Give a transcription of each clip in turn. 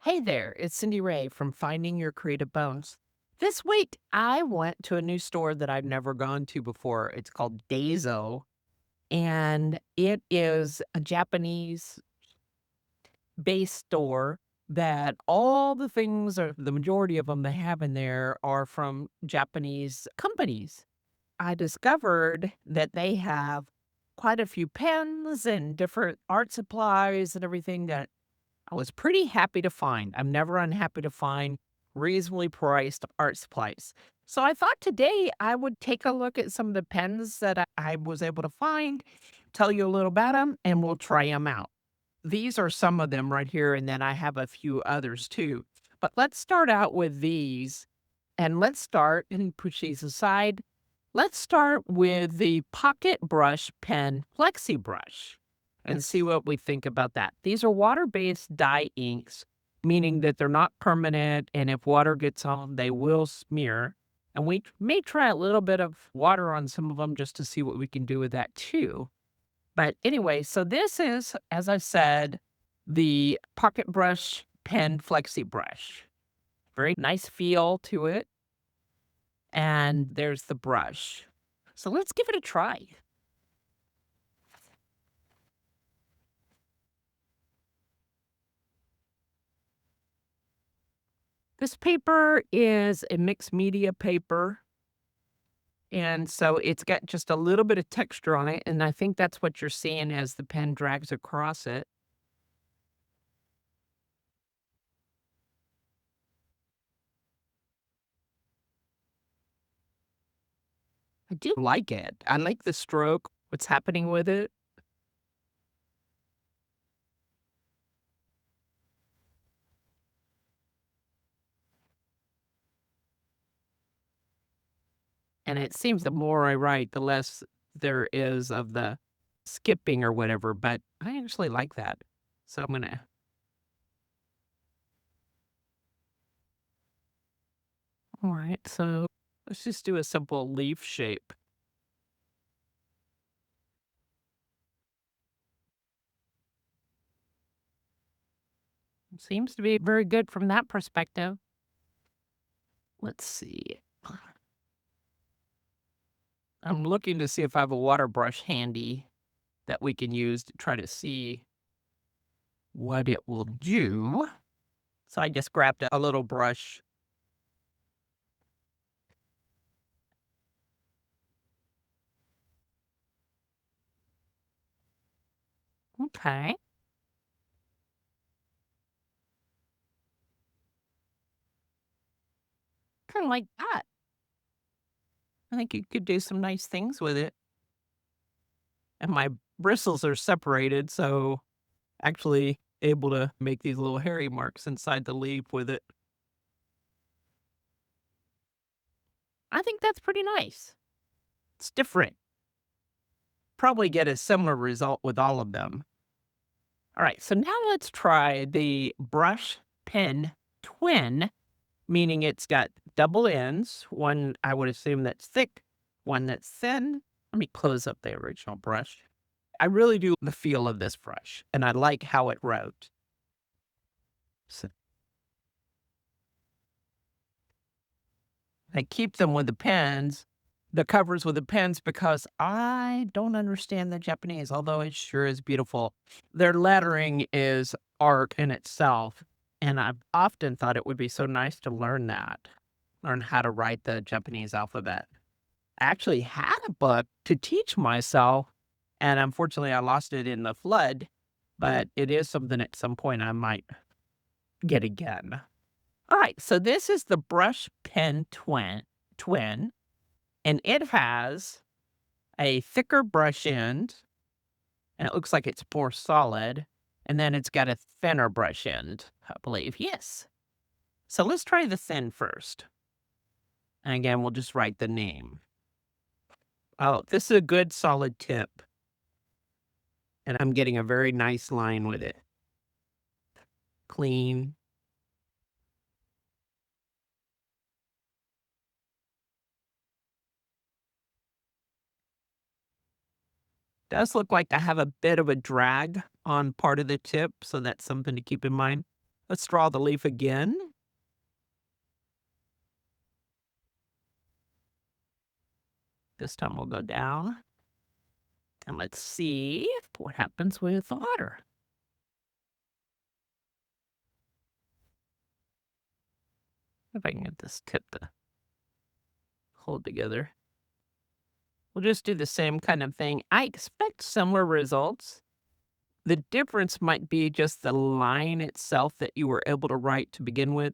Hey there, it's Cindy Ray from Finding Your Creative Bones. This week, I went to a new store that I've never gone to before. It's called Daiso, and it is a Japanese based store that all the things, or the majority of them they have in there, are from Japanese companies. I discovered that they have quite a few pens and different art supplies and everything that I was pretty happy to find. I'm never unhappy to find reasonably priced art supplies. So I thought today I would take a look at some of the pens that I was able to find, tell you a little about them, and we'll try them out. These are some of them right here, and then I have a few others too. But let's start out with these, and let's start and push these aside. Let's start with the Pocket Brush Pen Flexi Brush and see what we think about that. These are water-based dye inks, meaning that they're not permanent, and if water gets on, they will smear. And we may try a little bit of water on some of them just to see what we can do with that too. But anyway, so this is, as I said, the Pocket Brush Pen Flexi Brush. Very nice feel to it. And there's the brush. So let's give it a try. This paper is a mixed media paper, and so it's got just a little bit of texture on it, and I think that's what you're seeing as the pen drags across it. I do like it. I like the stroke, what's happening with it, and it seems the more I write, the less there is of the skipping or whatever, but I actually like that. So I'm gonna alright, so let's just do a simple leaf shape. Seems to be very good from that perspective. Let's see. I'm looking to see if I have a water brush handy that we can use to try to see what it will do. So I just grabbed a little brush. Okay. Kind of like that. I think you could do some nice things with it. And my bristles are separated, so actually able to make these little hairy marks inside the leaf with it. I think that's pretty nice. It's different. Probably get a similar result with all of them. All right, so now let's try the brush pen twin, meaning it's got double ends. One I would assume that's thick, one that's thin. Let me close up the original brush. I really do the feel of this brush, and I like how it wrote. So I keep them with the pens, the covers with the pens, because I don't understand the Japanese, although it sure is beautiful. Their lettering is art in itself, and I've often thought it would be so nice to learn that, learn how to write the Japanese alphabet. I actually had a book to teach myself, and unfortunately, I lost it in the flood, but it is something at some point I might get again. All right, so this is the brush pen twin, and it has a thicker brush end, and it looks like it's more solid, and then it's got a thinner brush end, I believe. Yes. So let's try the thin first. And again, we'll just write the name. Oh, this is a good solid tip, and I'm getting a very nice line with it. Clean. Does look like I have a bit of a drag on part of the tip, so that's something to keep in mind. Let's draw the leaf again. This time we'll go down. And let's see what happens with the water. If I can get this tip to hold together. We'll just do the same kind of thing. I expect similar results. The difference might be just the line itself that you were able to write to begin with.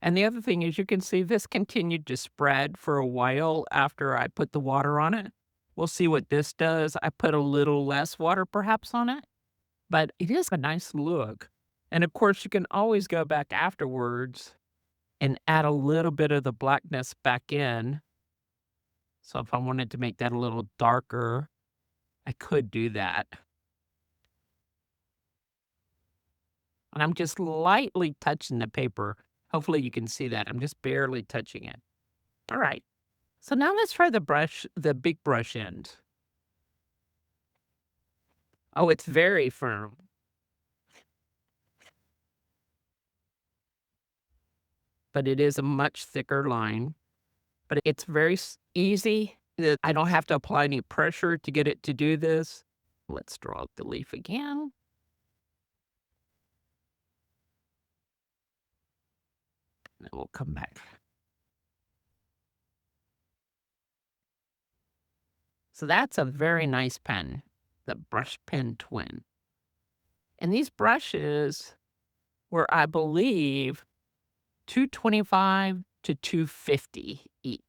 And the other thing is you can see this continued to spread for a while after I put the water on it. We'll see what this does. I put a little less water perhaps on it, but it is a nice look. And of course, you can always go back afterwards and add a little bit of the blackness back in. So if I wanted to make that a little darker, I could do that. And I'm just lightly touching the paper. Hopefully you can see that. I'm just barely touching it. All right. So now let's try the big brush end. Oh, it's very firm. But it is a much thicker line. But it's very easy. I don't have to apply any pressure to get it to do this. Let's draw out the leaf again. And then we'll come back. So that's a very nice pen, the Brush Pen Twin. And these brushes were, I believe, $225 to $250 each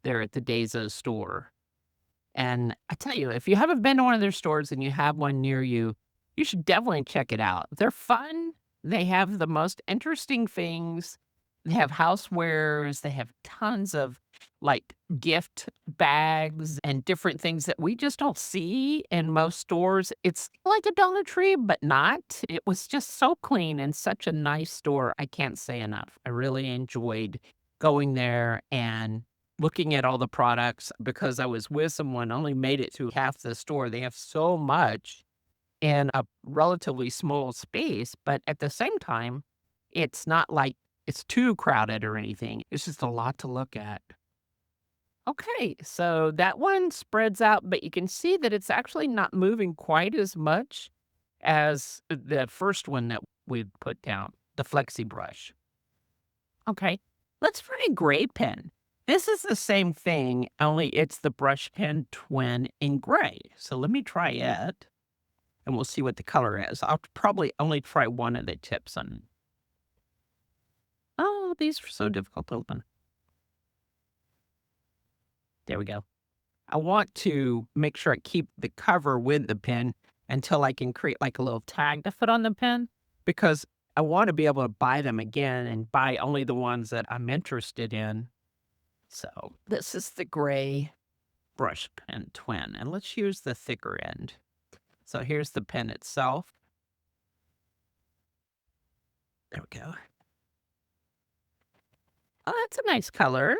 there at the Daiso store. And I tell you, if you haven't been to one of their stores and you have one near you, you should definitely check it out. They're fun. They have the most interesting things. They have housewares. They have tons of like gift bags and different things that we just don't see in most stores. It's like a Dollar Tree, but not. It was just so clean and such a nice store. I can't say enough. I really enjoyed going there and looking at all the products because I was with someone, only made it to half the store. They have so much in a relatively small space, but at the same time, it's not like it's too crowded or anything. It's just a lot to look at. Okay, so that one spreads out, but you can see that it's actually not moving quite as much as the first one that we put down, the Flexi brush. Okay, let's try a gray pen. This is the same thing, only it's the Brush Pen Twin in gray. So let me try it, and we'll see what the color is. I'll probably only try one of the tips on it. Oh, these are so difficult to open. There we go. I want to make sure I keep the cover with the pen until I can create like a little tag to put on the pen because I want to be able to buy them again and buy only the ones that I'm interested in. So this is the gray Brush Pen Twin, and let's use the thicker end. So here's the pen itself. There we go. Oh, that's a nice color.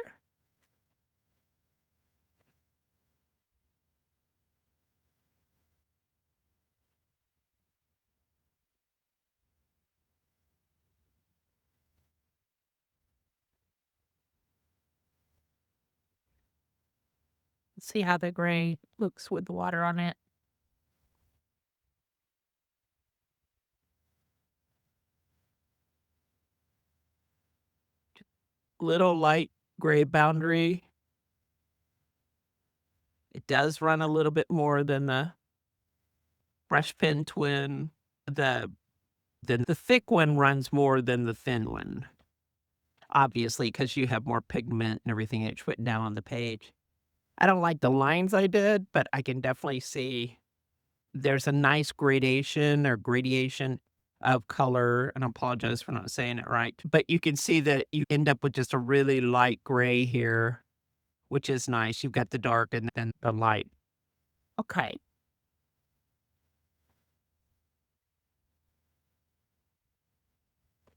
Let's see how the gray looks with the water on it. Little light gray boundary. It does run a little bit more than the Brush Pen Twin. The thick one runs more than the thin one, obviously, because you have more pigment and everything that's written down on the page. I don't like the lines I did, but I can definitely see there's a nice gradation of color, and I apologize for not saying it right, but you can see that you end up with just a really light gray here, which is nice. You've got the dark and then the light. Okay.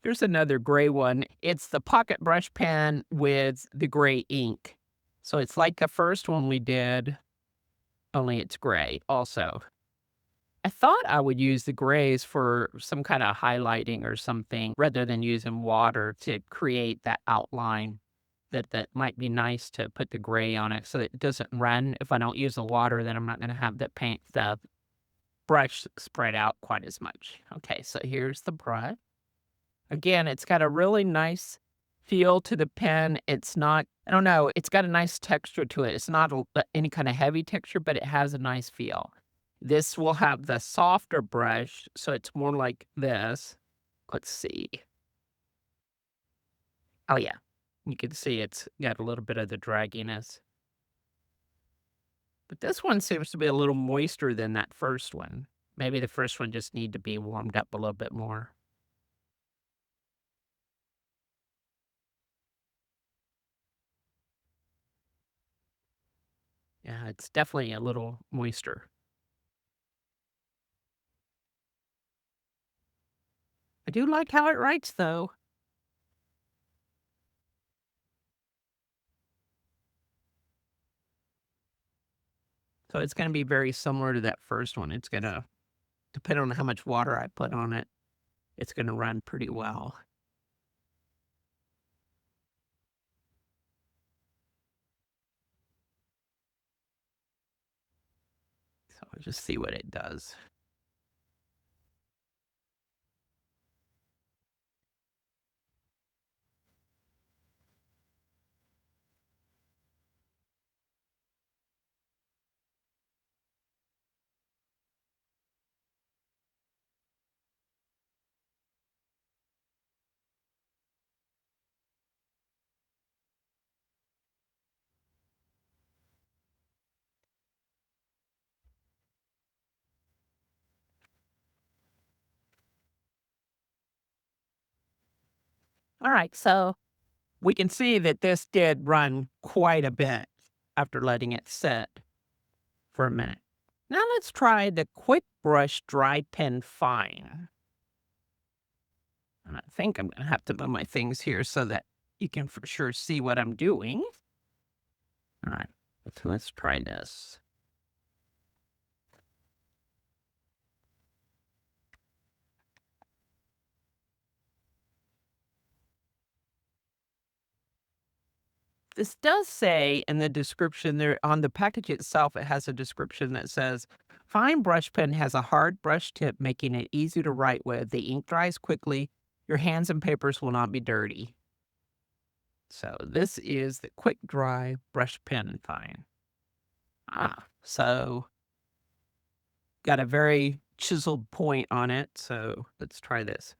Here's another gray one. It's the pocket brush pen with the gray ink. So it's like the first one we did, only it's gray also. I thought I would use the grays for some kinda highlighting or something rather than using water to create that outline that might be nice to put the gray on it so that it doesn't run. If I don't use the water, then I'm not gonna have the brush spread out quite as much. Okay, so here's the brush. Again, it's got a really nice feel to the pen. It's not I don't know, it's got a nice texture to it. It's not any kinda heavy texture, but it has a nice feel. This will have the softer brush, so it's more like this. Let's see. Oh, yeah. You can see it's got a little bit of the dragginess. But this one seems to be a little moister than that first one. Maybe the first one just need to be warmed up a little bit more. Yeah, it's definitely a little moister. I do like how it writes, though. So it's gonna be very similar to that first one. It's gonna depending on how much water I put on it, it's gonna run pretty well. So I'll just see what it does. Alright, so we can see that this did run quite a bit after letting it sit for a minute. Now let's try the Quick Brush Dry Pen Fine. And I think I'm gonna have to move my things here so that you can for sure see what I'm doing. Alright, let's try this. This does say in the description there on the package itself, it has a description that says, "Fine brush pen has a hard brush tip, making it easy to write with. The ink dries quickly. Your hands and papers will not be dirty." So this is the quick dry brush pen fine. So got a very chiseled point on it. So let's try this.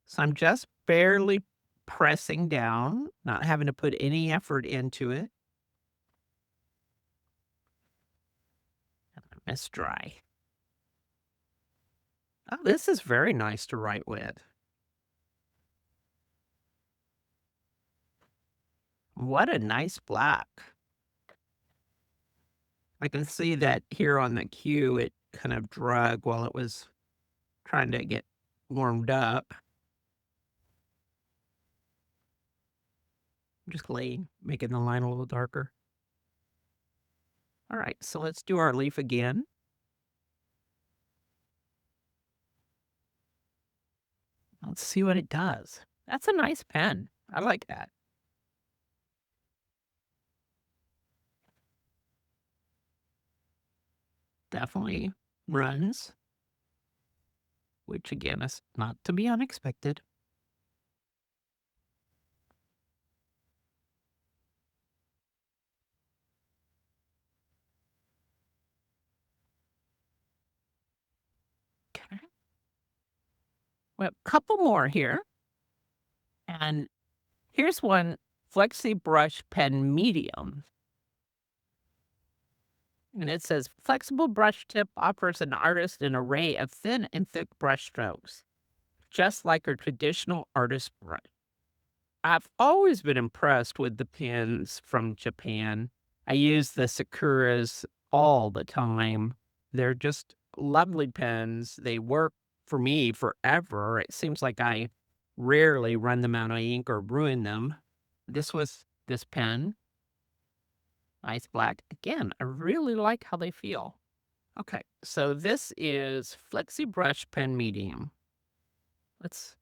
So I'm just barely pressing down, not having to put any effort into it. It's dry. Oh, this is very nice to write with. What a nice black. I can see that here on the cue, it kind of drug while it was trying to get warmed up. I'm just laying, making the line a little darker. All right, so let's do our leaf again. Let's see what it does. That's a nice pen. I like that. Definitely runs, which again is not to be unexpected. Okay. We have a couple more here. And here's one Flexi Brush Pen Medium. And it says flexible brush tip offers an artist an array of thin and thick brush strokes, just like a traditional artist brush. I've always been impressed with the pens from Japan. I use the Sakuras all the time. They're just lovely pens. They work for me forever. It seems like I rarely run them out of ink or ruin them. This was this pen. Nice black. Again, I really like how they feel. Okay, so this is Flexi Brush Pen Medium. Let's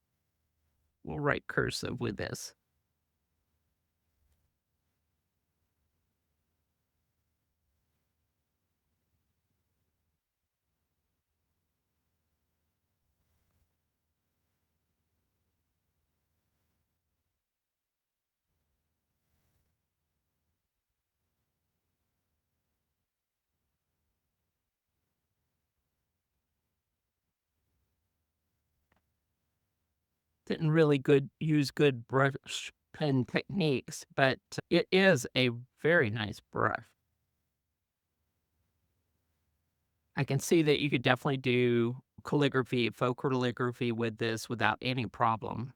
we'll write cursive with this. Didn't really good use good brush pen techniques, but it is a very nice brush. I can see that you could definitely do calligraphy, faux calligraphy with this without any problem.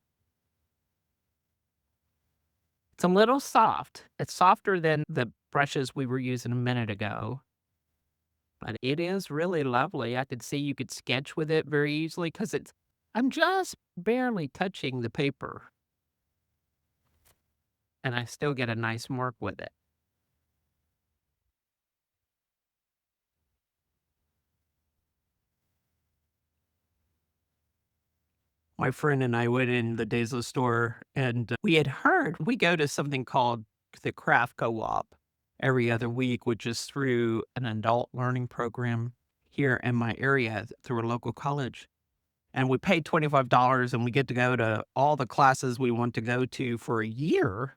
It's a little soft. It's softer than the brushes we were using a minute ago, but it is really lovely. I could see you could sketch with it very easily because I'm just barely touching the paper and I still get a nice mark with it. My friend and I went in the Daiso store and we had heard we go to something called the Craft Co-op every other week, which is through an adult learning program here in my area through a local college. And we pay $25 and we get to go to all the classes we want to go to for a year.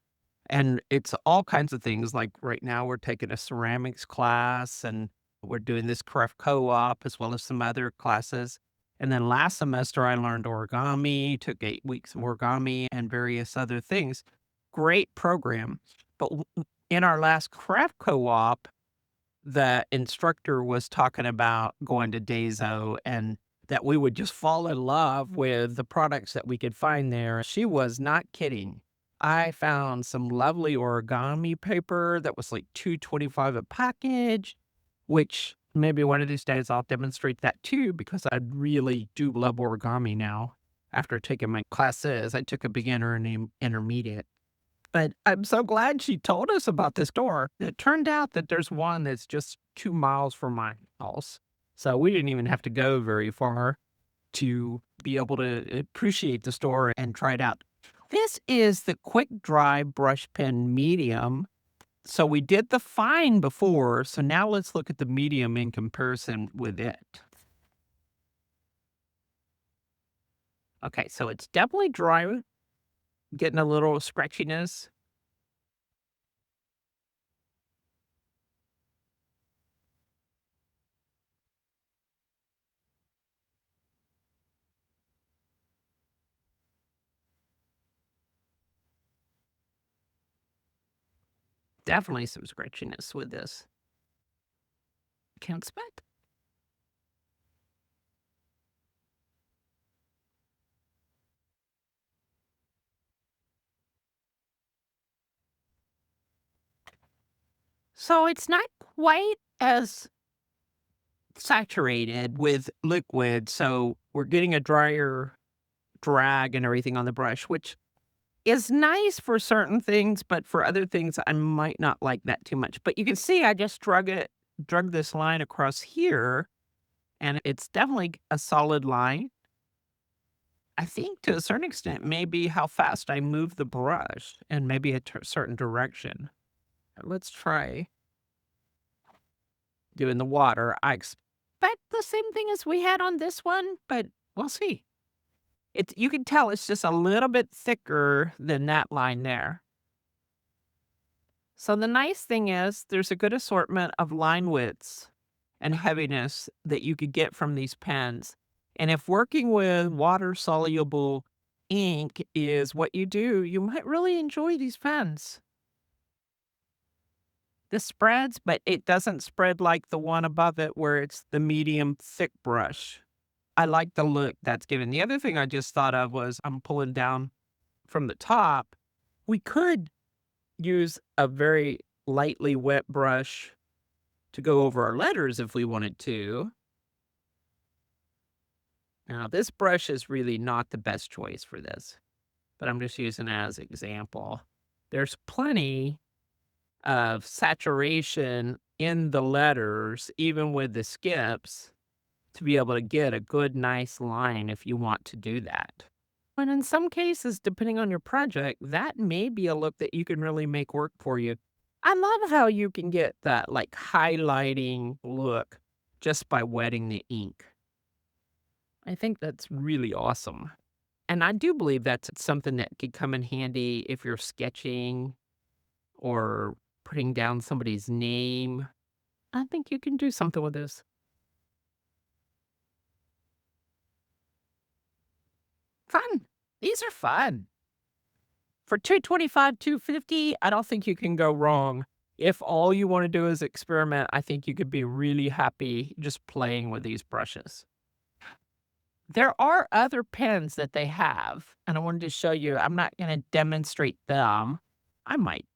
And it's all kinds of things. Like right now, we're taking a ceramics class and we're doing this craft co-op as well as some other classes. And then last semester, I learned origami, took 8 weeks of origami and various other things. Great program. But in our last craft co-op, the instructor was talking about going to Daiso and that we would just fall in love with the products that we could find there. She was not kidding. I found some lovely origami paper that was like $2.25 a package, which maybe one of these days I'll demonstrate that too because I really do love origami now. After taking my classes, I took a beginner and intermediate. But I'm so glad she told us about this store. It turned out that there's one that's just 2 miles from my house. So we didn't even have to go very far to be able to appreciate the store and try it out. This is the quick dry brush pen medium. So we did the fine before. So now let's look at the medium in comparison with it. Okay, so it's definitely dry, getting a little scratchiness. Definitely some scratchiness with this. Can't expect. So it's not quite as saturated with liquid, so we're getting a drier drag and everything on the brush, which is nice for certain things, but for other things, I might not like that too much. But you can see I just drug this line across here, and it's definitely a solid line. I think to a certain extent, maybe how fast I move the brush and maybe a certain direction. Let's try doing the water. I expect the same thing as we had on this one, but we'll see. You can tell it's just a little bit thicker than that line there. So the nice thing is there's a good assortment of line widths and heaviness that you could get from these pens. And if working with water soluble ink is what you do, you might really enjoy these pens. This spreads, but it doesn't spread like the one above it where it's the medium thick brush. I like the look that's given. The other thing I just thought of was I'm pulling down from the top. We could use a very lightly wet brush to go over our letters if we wanted to. Now, this brush is really not the best choice for this, but I'm just using it as an example. There's plenty of saturation in the letters, even with the skips, to be able to get a good, nice line if you want to do that. And in some cases, depending on your project, that may be a look that you can really make work for you. I love how you can get that like highlighting look just by wetting the ink. I think that's really awesome. And I do believe that's something that could come in handy if you're sketching or putting down somebody's name. I think you can do something with this. Fun. These are fun. For 225, 250, I don't think you can go wrong. If all you want to do is experiment, I think you could be really happy just playing with these brushes. There are other pens that they have, and I wanted to show you. I'm not going to demonstrate them. I might.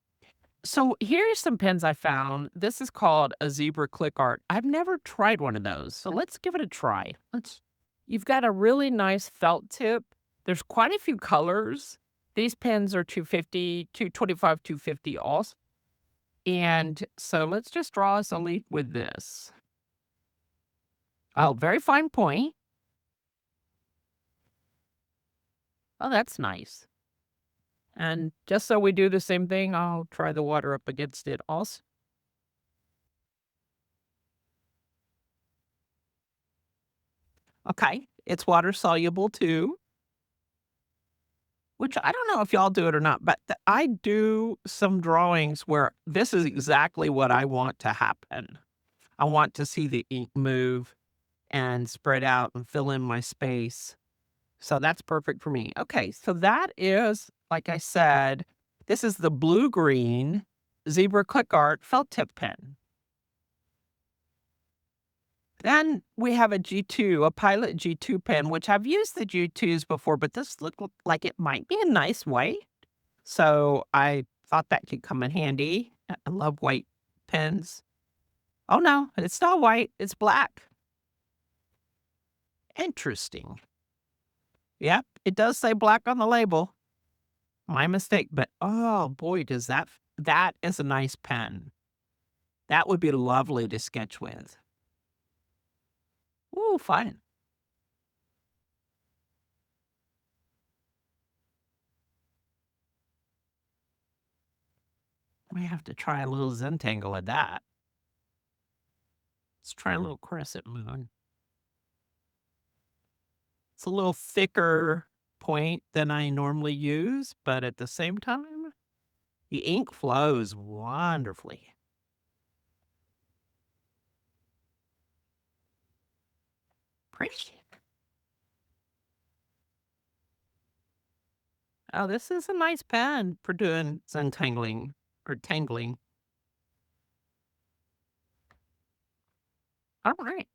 So here's some pens I found. This is called a zebra click art. I've never tried one of those, so let's give it a try. You've got a really nice felt tip. There's quite a few colors. These pens are 250, 225, 250 also. And so let's just draw us a leaf with this. Oh, very fine point. Oh, that's nice. And just so we do the same thing, I'll try the water up against it also. Okay, it's water soluble too, which I don't know if y'all do it or not, but I do some drawings where this is exactly what I want to happen. I want to see the ink move and spread out and fill in my space. So that's perfect for me. Okay, so that is, like I said, this is the blue-green Zebra Click Art felt tip pen. Then we have a G2, a Pilot G2 pen, which I've used the G2s before, but this looked like it might be a nice way. So I thought that could come in handy. I love white pens. Oh no, it's not white, it's black. Interesting. Yep, it does say black on the label. My mistake, but oh boy, that is a nice pen. That would be lovely to sketch with. Ooh, fun. We have to try a little Zentangle at that. Let's try a little crescent moon. It's a little thicker point than I normally use, but at the same time, the ink flows wonderfully. Pretty. Oh, this is a nice pen for doing Zentangling or tangling. All right.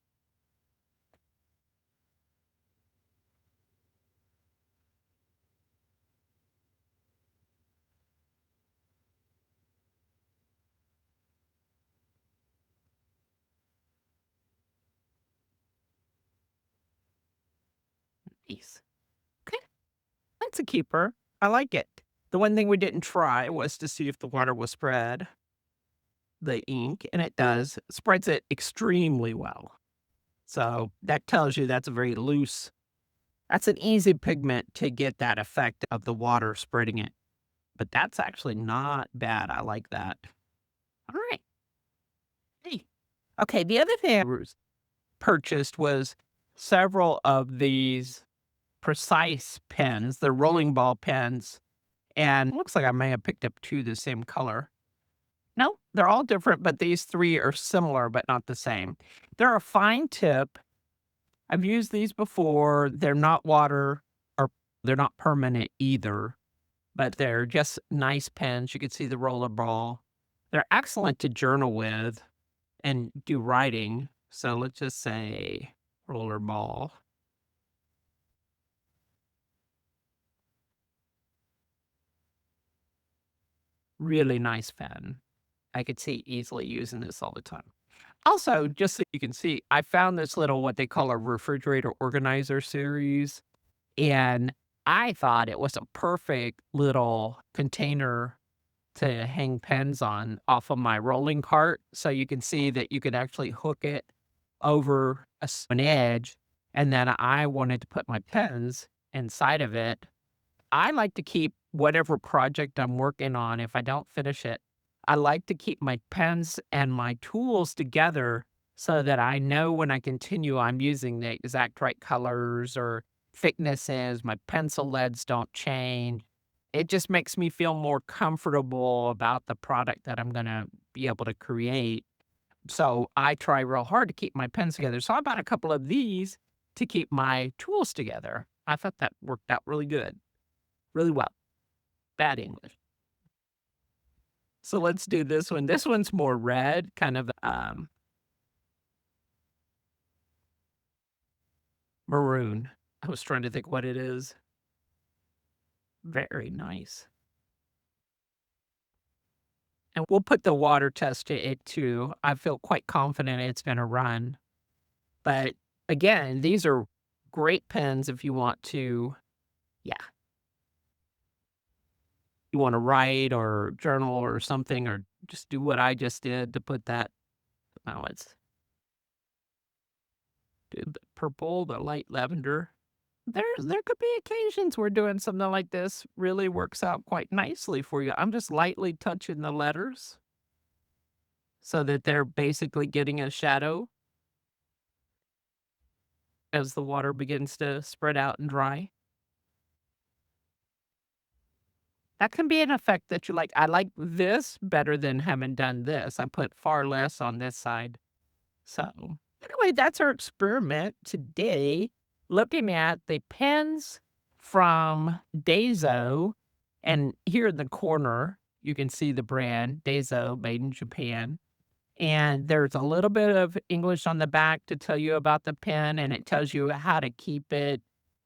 Nice. Okay. That's a keeper. I like it. The one thing we didn't try was to see if the water will spread the ink, and it does. It spreads it extremely well. So that tells you that's a very loose, that's an easy pigment to get that effect of the water spreading it. But that's actually not bad. I like that. All right. Hey. Okay. The other thing purchased was several of these precise pens, the rolling ball pens. And it looks like I may have picked up two the same color. No, they're all different, but these three are similar, but not the same. They're a fine tip. I've used these before. They're not water or they're not permanent either, but they're just nice pens. You can see the roller ball. They're excellent to journal with and do writing. So let's just say roller ball. Really nice pen. I could see easily using this all the time. Also, just so you can see, I found this little what they call a refrigerator organizer series, and I thought it was a perfect little container to hang pens on off of my rolling cart, so you can see that you could actually hook it over an edge, and then I wanted to put my pens inside of it. I like to keep whatever project I'm working on, if I don't finish it, I like to keep my pens and my tools together so that I know when I continue, I'm using the exact right colors or thicknesses, my pencil leads don't change. It just makes me feel more comfortable about the product that I'm gonna be able to create. So I try real hard to keep my pens together. So I bought a couple of these to keep my tools together. I thought that worked out really good, really well. Bad English. So let's do this one. This one's more red, kind of maroon. I was trying to think what it is. Very nice. And we'll put the water test to it too. I feel quite confident it's gonna run. But again, these are great pens if you want to, yeah, you wanna write or journal or something, or just do what I just did to put that, oh, it's the purple, the light lavender. There could be occasions where doing something like this really works out quite nicely for you. I'm just lightly touching the letters so that they're basically getting a shadow as the water begins to spread out and dry. That can be an effect that you like. I like this better than having done this. I put far less on this side. So, anyway, that's our experiment today, looking at the pens from Daiso. And here in the corner, you can see the brand Daiso, made in Japan. And there's a little bit of English on the back to tell you about the pen, and it tells you how to keep it.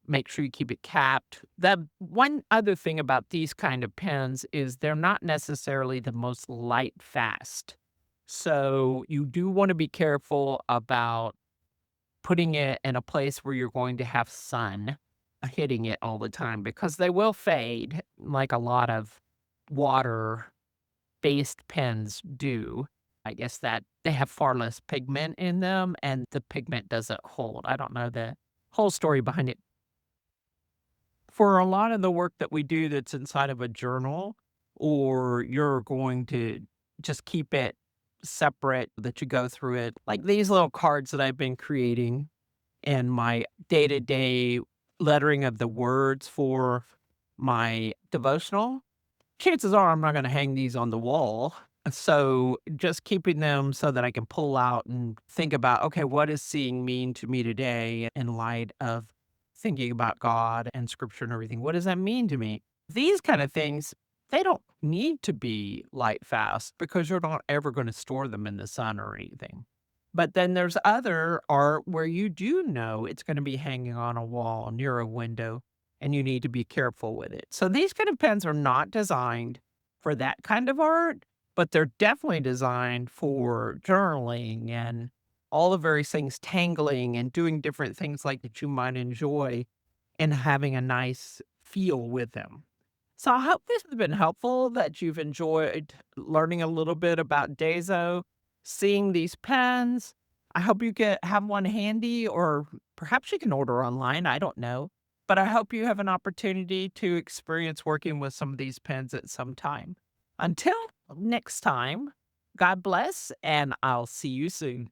Make sure you keep it capped. The one other thing about these kind of pens is they're not necessarily the most light fast. So you do want to be careful about putting it in a place where you're going to have sun hitting it all the time because they will fade like a lot of water based pens do. I guess that they have far less pigment in them and the pigment doesn't hold. I don't know the whole story behind it. For a lot of the work that we do that's inside of a journal, or you're going to just keep it separate that you go through it, like these little cards that I've been creating in my day-to-day lettering of the words for my devotional, chances are I'm not gonna hang these on the wall. So, just keeping them so that I can pull out and think about, "Okay, what does seeing mean to me today in light of thinking about God and scripture and everything? What does that mean to me?" These kind of things, they don't need to be light fast because you're not ever gonna store them in the sun or anything. But then there's other art where you do know it's gonna be hanging on a wall near a window, and you need to be careful with it. So these kind of pens are not designed for that kind of art, but they're definitely designed for journaling and all the various things, tangling and doing different things like that you might enjoy and having a nice feel with them. So I hope this has been helpful, that you've enjoyed learning a little bit about Daiso, seeing these pens. I hope you get have one handy, or perhaps you can order online, I don't know. But I hope you have an opportunity to experience working with some of these pens at some time. Until next time, God bless, and I'll see you soon.